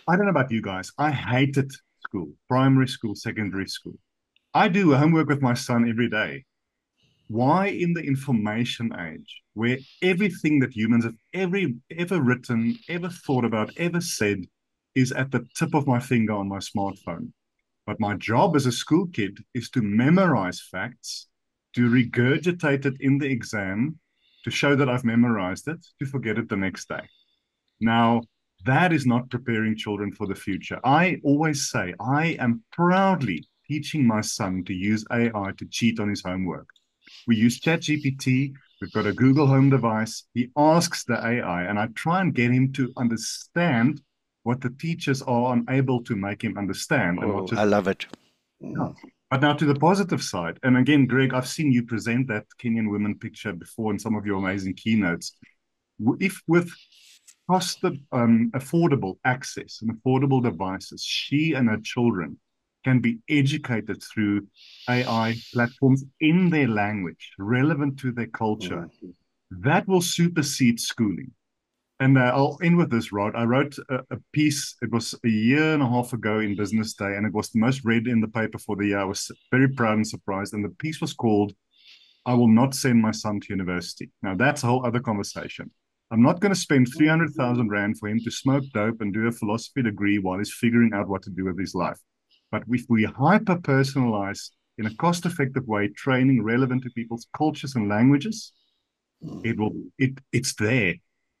I don't know about you guys. I hated school, primary school, secondary school. I do homework with my son every day. Why in the information age, where everything that humans have ever written, ever thought about, ever said is at the tip of my finger on my smartphone? But my job as a school kid is to memorize facts, to regurgitate it in the exam, to show that I've memorized it, to forget it the next day. Now, that is not preparing children for the future. I always say I am proudly teaching my son to use AI to cheat on his homework. We use ChatGPT. We've got a Google Home device. He asks the AI, and I try and get him to understand what the teachers are unable to make him understand and not Oh, just. I love it. Yeah. But now to the positive side, and again, Greg, I've seen you present that Kenyan women picture before in some of your amazing keynotes. If with affordable access and affordable devices, she and her children can be educated through AI platforms in their language, relevant to their culture. Mm. That will supersede schooling. And I'll end with this, Rod. I wrote a piece, it was a year and a half ago in Business Day, and it was the most read in the paper for the year. I was very proud and surprised. And the piece was called I Will Not Send My Son to University. Now, that's a whole other conversation. I'm not going to spend 300,000 Rand for him to smoke dope and do a philosophy degree while he's figuring out what to do with his life. But if we hyper personalize in a cost effective way training relevant to people's cultures and languages, Mm. it's there.